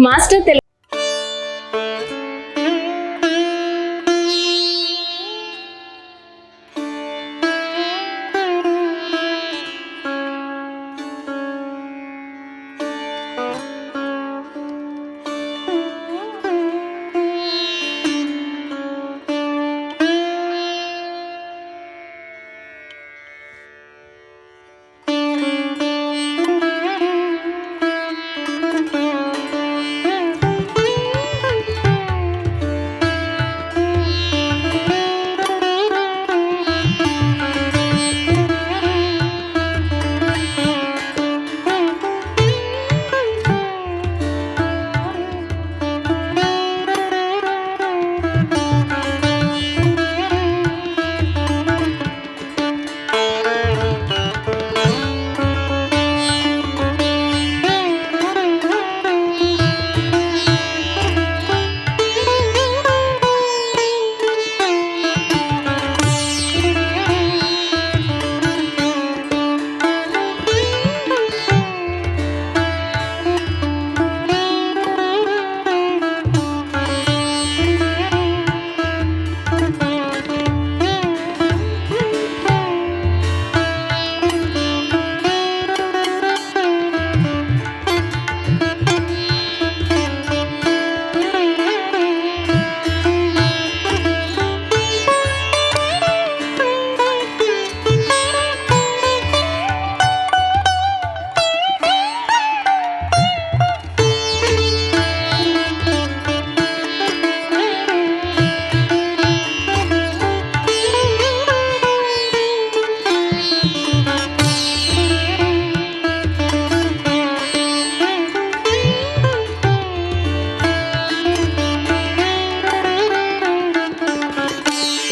Master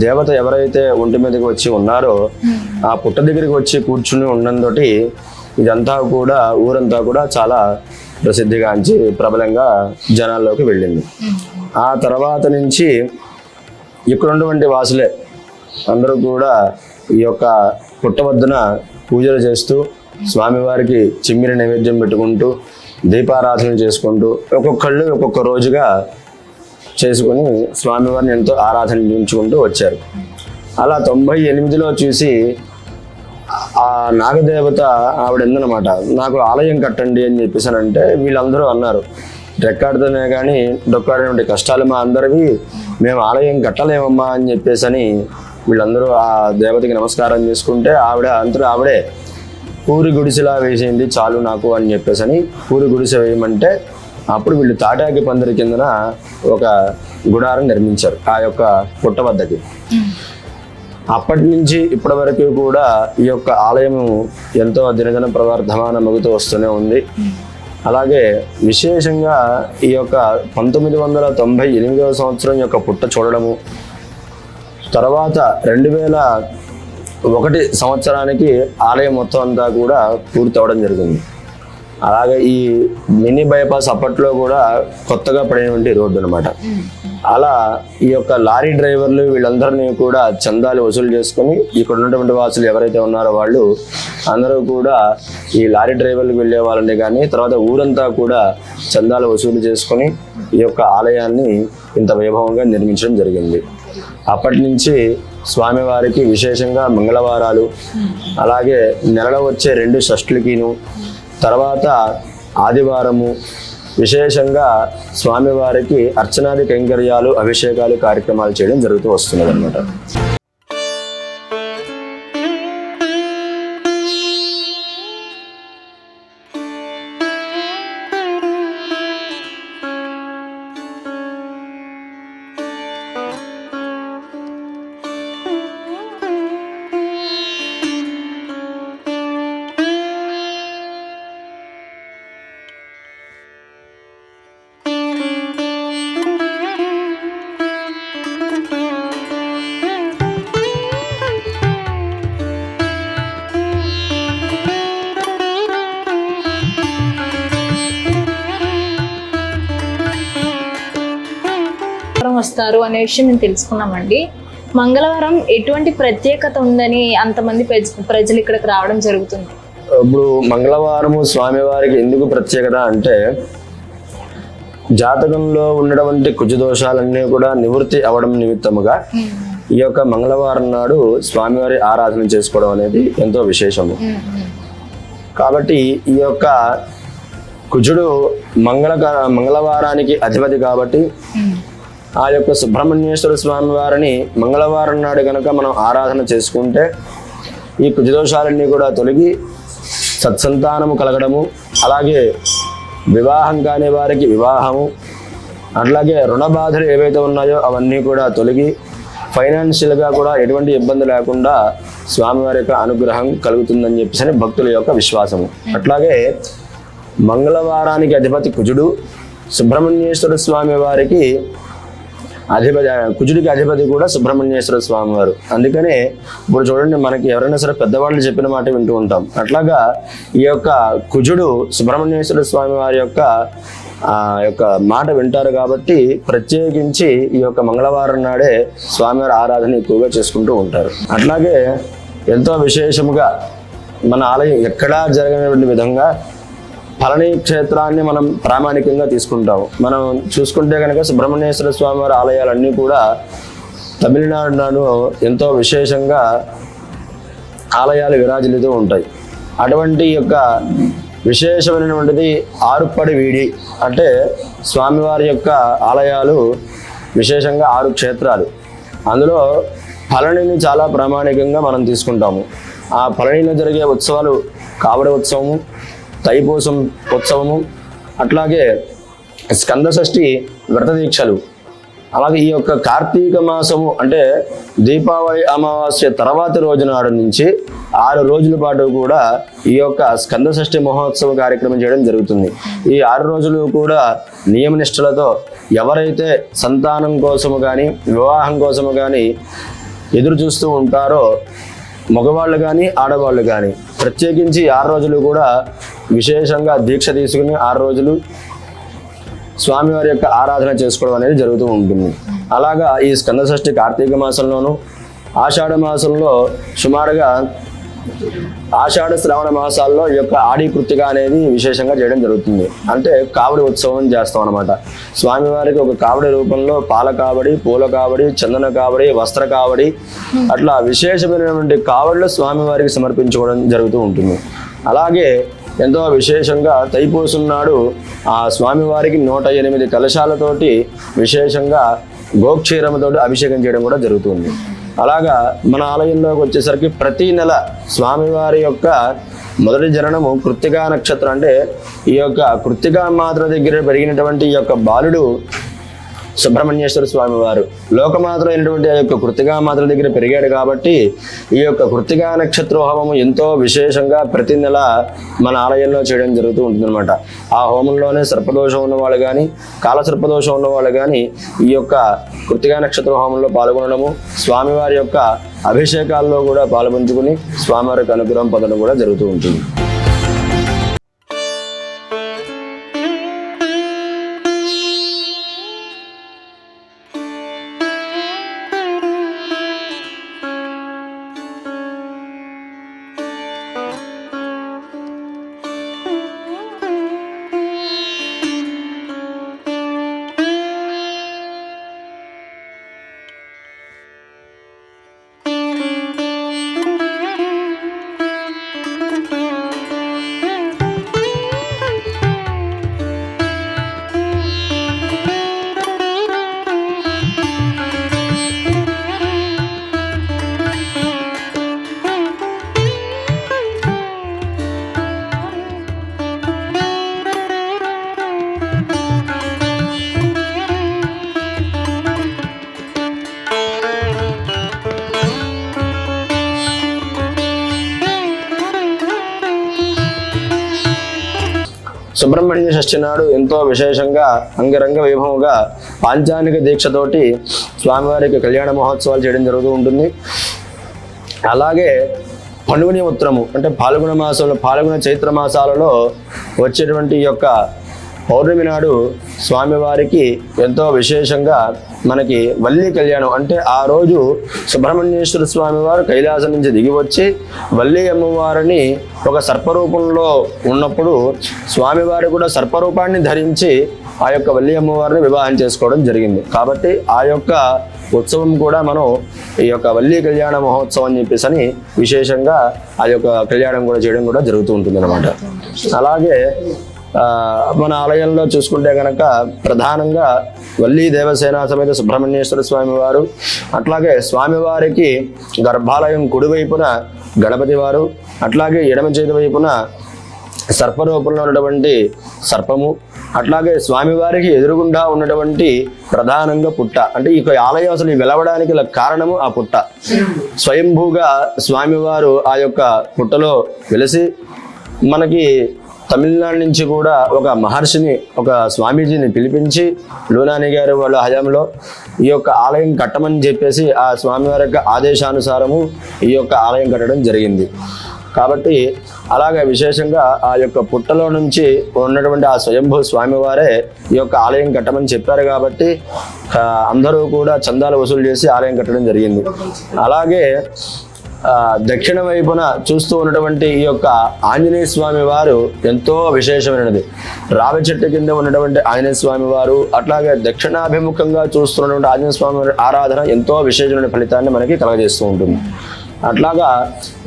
దేవత ఎవరైతే ఒంటి మీదకి వచ్చి ఉన్నారో ఆ పుట్ట దగ్గరికి వచ్చి కూర్చుని ఉండడంతో ఇదంతా కూడా ఊరంతా కూడా చాలా ప్రసిద్ధిగాంచి ప్రబలంగా జనాల్లోకి వెళ్ళింది. ఆ తర్వాత నుంచి ఇక్కడ ఉన్నటువంటి వాసులే అందరూ కూడా ఈ యొక్క పుట్ట వద్దున పూజలు చేస్తూ స్వామివారికి చిమ్మిరి నైవేద్యం పెట్టుకుంటూ దీపారాధన చేసుకుంటూ ఒక్కొక్కళ్ళు ఒక్కొక్క రోజుగా చేసుకొని స్వామివారిని ఎంతో ఆరాధించుకుంటూ వచ్చారు. అలా 98లో చూసి ఆ నాగదేవత ఆవిడ ఎందనమాట, నాకు ఆలయం కట్టండి అని చెప్పేసానంటే వీళ్ళందరూ అన్నారు, రెక్కాడితేనే కానీ డొక్కాడినటువంటి కష్టాలు మా అందరివి, మేము ఆలయం కట్టలేమమ్మా అని చెప్పేసని వీళ్ళందరూ ఆ దేవతకి నమస్కారం చేసుకుంటే ఆవిడే పూరి గుడిసెలా వేసేయండి చాలు నాకు అని చెప్పేసని పూరి గుడిసె వేయమంటే అప్పుడు వీళ్ళు తాటాకి పందిరి కిందన ఒక గుడారం నిర్మించారు ఆ యొక్క పుట్ట వద్దకి. అప్పటి నుంచి ఇప్పటి వరకు కూడా ఈ యొక్క ఆలయం ఎంతో దినదిన ప్రవర్ధమానమగుతూ వస్తూనే ఉంది. అలాగే విశేషంగా ఈ యొక్క 1998వ సంవత్సరం యొక్క పుట్ట చూడడము, తర్వాత 2001 సంవత్సరానికి ఆలయం మొత్తం అంతా కూడా పూర్తి అవడం జరిగింది. అలాగే ఈ మినీ బైపాస్ అప్పట్లో కూడా కొత్తగా పడినటువంటి రోడ్డు అనమాట. అలా ఈ యొక్క లారీ డ్రైవర్లు వీళ్ళందరినీ కూడా చందాలు వసూలు చేసుకొని ఇక్కడ ఉన్నటువంటి వాసులు ఎవరైతే ఉన్నారో వాళ్ళు అందరూ కూడా ఈ లారీ డ్రైవర్లకు వెళ్ళే వాళ్ళని కానీ తర్వాత ఊరంతా కూడా చందాలు వసూలు చేసుకొని ఈ యొక్క ఆలయాన్ని ఇంత వైభవంగా నిర్మించడం జరిగింది. అప్పటి నుంచి స్వామివారికి విశేషంగా మంగళవారాలు, అలాగే నెలలో వచ్చే 2 షష్ఠులకిను, తర్వాత ఆదివారము విశేషంగా స్వామివారికి అర్చనాది కైంకర్యాలు, అభిషేకాలు, కార్యక్రమాలు చేయడం జరుగుతూ వస్తున్నది అన్నమాట. వస్తారు అనే విషయం మేము తెలుసుకున్నామండి. మంగళవారం ఎటువంటి ప్రత్యేకత ఉందని అంతమంది ప్రజలు ఇక్కడికి రావడం జరుగుతుంది? ఇప్పుడు మంగళవారము స్వామివారికి ఎందుకు ప్రత్యేకత అంటే జాతకంలో ఉన్నటువంటి కుజదోషాలన్నీ కూడా నివృత్తి అవడం నిమిత్తముగా ఈ యొక్క మంగళవారం నాడు స్వామివారి ఆరాధన చేసుకోవడం అనేది ఎంతో విశేషము. కాబట్టి ఈ యొక్క కుజుడు మంగళవారానికి అధిపతి కాబట్టి ఆ యొక్క సుబ్రహ్మణ్యేశ్వర స్వామి వారిని మంగళవారం నాడు కనుక మనం ఆరాధన చేసుకుంటే ఈ కుజదోషాలన్నీ కూడా తొలగి సత్సంతానము కలగడము, అలాగే వివాహం కాని వారికి వివాహము, అట్లాగే రుణ బాధలు ఏవైతే ఉన్నాయో అవన్నీ కూడా తొలగి ఫైనాన్షియల్గా కూడా ఎటువంటి ఇబ్బంది లేకుండా స్వామివారి యొక్క అనుగ్రహం కలుగుతుందని చెప్పేసి భక్తుల యొక్క విశ్వాసము. అట్లాగే మంగళవారానికి అధిపతి కుజుడు, సుబ్రహ్మణ్యేశ్వర స్వామి వారికి అధిపతి, కుజుడికి అధిపతి కూడా సుబ్రహ్మణ్యేశ్వర స్వామి వారు. అందుకనే ఇప్పుడు చూడండి, మనకి ఎవరైనా సరే పెద్దవాళ్ళు చెప్పిన మాట వింటూ ఉంటాం. అట్లాగా ఈ యొక్క కుజుడు సుబ్రహ్మణ్యేశ్వర స్వామి వారి యొక్క మాట వింటారు కాబట్టి ప్రత్యేకించి ఈ యొక్క మంగళవారం నాడే స్వామివారి ఆరాధన ఎక్కువగా చేసుకుంటూ ఉంటారు. అట్లాగే ఎంతో విశేషముగా మన ఆలయం ఎక్కడా జరగనటువంటి విధంగా పళని క్షేత్రాన్ని మనం ప్రామాణికంగా తీసుకుంటాము. మనం చూసుకుంటే కనుక సుబ్రహ్మణ్యేశ్వర స్వామి వారి ఆలయాలన్నీ కూడా తమిళనాడులో ఎంతో విశేషంగా ఆలయాలు విరాజిల్లుతూ ఉంటాయి. అటువంటి యొక్క విశేషమైనటువంటిది ఆరుప్పడి వీడి, అంటే స్వామివారి యొక్క ఆలయాలు విశేషంగా 6 క్షేత్రాలు. అందులో పళనిని చాలా ప్రామాణికంగా మనం తీసుకుంటాము. ఆ పళనిలో జరిగే ఉత్సవాలు కావడి ఉత్సవము, తైపూసం ఉత్సవము, అట్లాగే స్కంద షష్ఠి వ్రత దీక్షలు, అలాగే ఈ యొక్క కార్తీక మాసము అంటే దీపావళి అమావాస్య తర్వాతి రోజు నాడు నుంచి 6 రోజుల పాటు కూడా ఈ యొక్క స్కంద షష్ఠి మహోత్సవ కార్యక్రమం చేయడం జరుగుతుంది. ఈ 6 రోజులు కూడా నియమనిష్టలతో ఎవరైతే సంతానం కోసము కానీ వివాహం కోసము కానీ ఎదురు చూస్తూ ఉంటారో, మగవాళ్ళు కానీ ఆడవాళ్ళు కానీ ప్రత్యేకించి 6 రోజులు కూడా విశేషంగా దీక్ష తీసుకుని 6 రోజులు స్వామివారి యొక్క ఆరాధన చేసుకోవడం అనేది జరుగుతూ ఉంటుంది. అలాగా ఈ స్కంద షష్ఠి కార్తీక మాసంలోను, ఆషాఢ మాసంలో సుమారుగా ఆషాఢ శ్రావణ మాసాల్లో ఈ యొక్క ఆడి కృత్తిక అనేది విశేషంగా చేయడం జరుగుతుంది. అంటే కావడి ఉత్సవం చేస్తాం అనమాట. స్వామివారికి ఒక కావడి రూపంలో పాల కావడి, పూల కావడి, చందన కావడి, వస్త్ర కావడి, అట్లా విశేషమైనటువంటి కావడిలో స్వామివారికి సమర్పించుకోవడం జరుగుతూ ఉంటుంది. అలాగే ఎంతో విశేషంగా తైపూసం నాడు ఆ స్వామివారికి 108 కలశాలతోటి విశేషంగా గోక్షీరముతో అభిషేకం చేయడం కూడా జరుగుతుంది. అలాగా మన ఆలయంలోకి వచ్చేసరికి ప్రతి నెల స్వామివారి యొక్క మొదటి జననము కృత్తికా నక్షత్రం, అంటే ఈ యొక్క కృత్తికా మాత్ర దగ్గర పెరిగినటువంటి ఈ యొక్క బాలుడు సుబ్రహ్మణ్యేశ్వర స్వామి వారు లోకమాతలు అయినటువంటి ఆ యొక్క కృత్తికా మాతల దగ్గర పెరిగాడు కాబట్టి ఈ యొక్క కృత్తికా నక్షత్ర హోమము ఎంతో విశేషంగా ప్రతి నెల మన ఆలయంలో చేయడం జరుగుతూ ఉంటుందన్నమాట. ఆ హోమంలోనే సర్పదోషం ఉన్నవాళ్ళు కానీ కాలసర్పదోషం ఉన్నవాళ్ళు కానీ ఈ యొక్క కృత్తికా నక్షత్ర హోమంలో పాల్గొనడము, స్వామివారి యొక్క అభిషేకాల్లో కూడా పాల్పంచుకుని స్వామివారికి అనుగ్రహం పొందడం కూడా జరుగుతూ ఉంటుంది. సుబ్రహ్మణ్య షష్ఠి నాడు ఎంతో విశేషంగా అంగరంగ వైభవంగా పాంచానిక దీక్షతోటి స్వామివారికి కళ్యాణ మహోత్సవాలు చేయడం జరుగుతూ ఉంటుంది. అలాగే పండుగని ఉత్తరము అంటే పాల్గొన మాసంలో, పాల్గొన చైత్ర మాసాలలో వచ్చేటువంటి ఈ యొక్క పౌర్ణమి నాడు స్వామివారికి ఎంతో విశేషంగా మనకి వల్లి కళ్యాణం, అంటే ఆ రోజు సుబ్రహ్మణ్యేశ్వర స్వామి వారు కైలాసం నుంచి దిగి వచ్చి వల్లి అమ్మవారిని ఒక సర్పరూపంలో ఉన్నప్పుడు స్వామివారు కూడా సర్పరూపాన్ని ధరించి ఆ యొక్క వల్లి అమ్మవారిని వివాహం చేసుకోవడం జరిగింది. కాబట్టి ఆ యొక్క ఉత్సవం కూడా మనం ఈ యొక్క వల్లి కళ్యాణ మహోత్సవం అని చెప్పేసి అని విశేషంగా ఆ యొక్క కళ్యాణం కూడా చేయడం కూడా జరుగుతూ ఉంటుంది అన్నమాట. అలాగే మన ఆలయంలో చూసుకుంటే కనుక ప్రధానంగా వల్లి దేవసేన సమేత సుబ్రహ్మణ్యేశ్వర స్వామి వారు, అట్లాగే స్వామివారికి గర్భాలయం కుడివైపున గణపతి వారు, అట్లాగే ఎడమ చేతి వైపున సర్పరూపంలో ఉన్నటువంటి సర్పము, అట్లాగే స్వామివారికి ఎదురుగుండా ఉన్నటువంటి ప్రధానంగా పుట్ట. అంటే ఈ ఆలయం అసలు వెలవడానికి కారణము ఆ పుట్ట. స్వయంభూగా స్వామివారు ఆ యొక్క పుట్టలో వెలిసి మనకి తమిళనాడు నుంచి కూడా ఒక మహర్షిని, ఒక స్వామీజీని పిలిపించి లూనాని గారు వాళ్ళ హయాంలో ఈ యొక్క ఆలయం కట్టమని చెప్పేసి ఆ స్వామివారి యొక్క ఆదేశానుసారము ఈ యొక్క ఆలయం కట్టడం జరిగింది. కాబట్టి అలాగే విశేషంగా ఆ యొక్క పుట్టలో నుంచి ఉన్నటువంటి ఆ స్వయంభూ స్వామివారే ఈ యొక్క ఆలయం కట్టమని చెప్పారు. కాబట్టి అందరూ కూడా చందాలు వసూలు చేసి ఆలయం కట్టడం జరిగింది. అలాగే దక్షిణ వైపున చూస్తూ ఉన్నటువంటి ఈ యొక్క ఆంజనేయ స్వామి వారు ఎంతో విశేషమైనది. రావి చెట్టు కింద ఉన్నటువంటి ఆంజనేయ స్వామి వారు, అట్లాగే దక్షిణాభిముఖంగా చూస్తున్నటువంటి ఆంజనేయ స్వామి వారి ఆరాధన ఎంతో విశేషమైన ఫలితాన్ని మనకి కలగజేస్తూ ఉంటుంది. అట్లాగా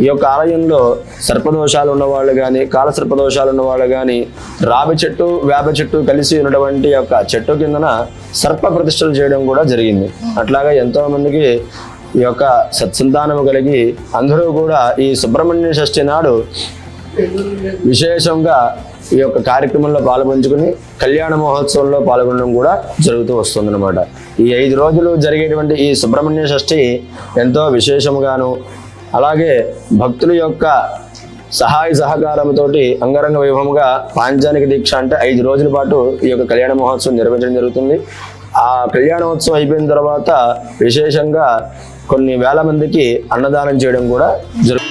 ఈ యొక్క ఆలయంలో సర్పదోషాలు ఉన్నవాళ్ళు కానీ, కాల సర్పదోషాలు ఉన్నవాళ్ళు కానీ రావి చెట్టు వేప చెట్టు కలిసి ఉన్నటువంటి యొక్క చెట్టు కిందన సర్ప ప్రతిష్టలు చేయడం కూడా జరిగింది. అట్లాగా ఎంతో మందికి ఈ యొక్క సత్సంతానము కలిగి అందరూ కూడా ఈ సుబ్రహ్మణ్య షష్ఠి నాడు విశేషంగా ఈ యొక్క కార్యక్రమంలో పాల్పంచుకుని కళ్యాణ మహోత్సవంలో పాల్గొనడం కూడా జరుగుతూ వస్తుందన్నమాట. ఈ 5 రోజులు జరిగేటువంటి ఈ సుబ్రహ్మణ్య షష్ఠి ఎంతో విశేషంగాను, అలాగే భక్తుల యొక్క సహాయ సహకారంతో అంగరంగ వైభవంగా పాంచానిక దీక్ష అంటే 5 రోజుల పాటు ఈ యొక్క కళ్యాణ మహోత్సవం నిర్వహించడం జరుగుతుంది. ఆ కళ్యాణోత్సవం అయిపోయిన తర్వాత విశేషంగా కొన్ని వేల మందికి అన్నదానం చేయడం కూడా జరుగుతుంది.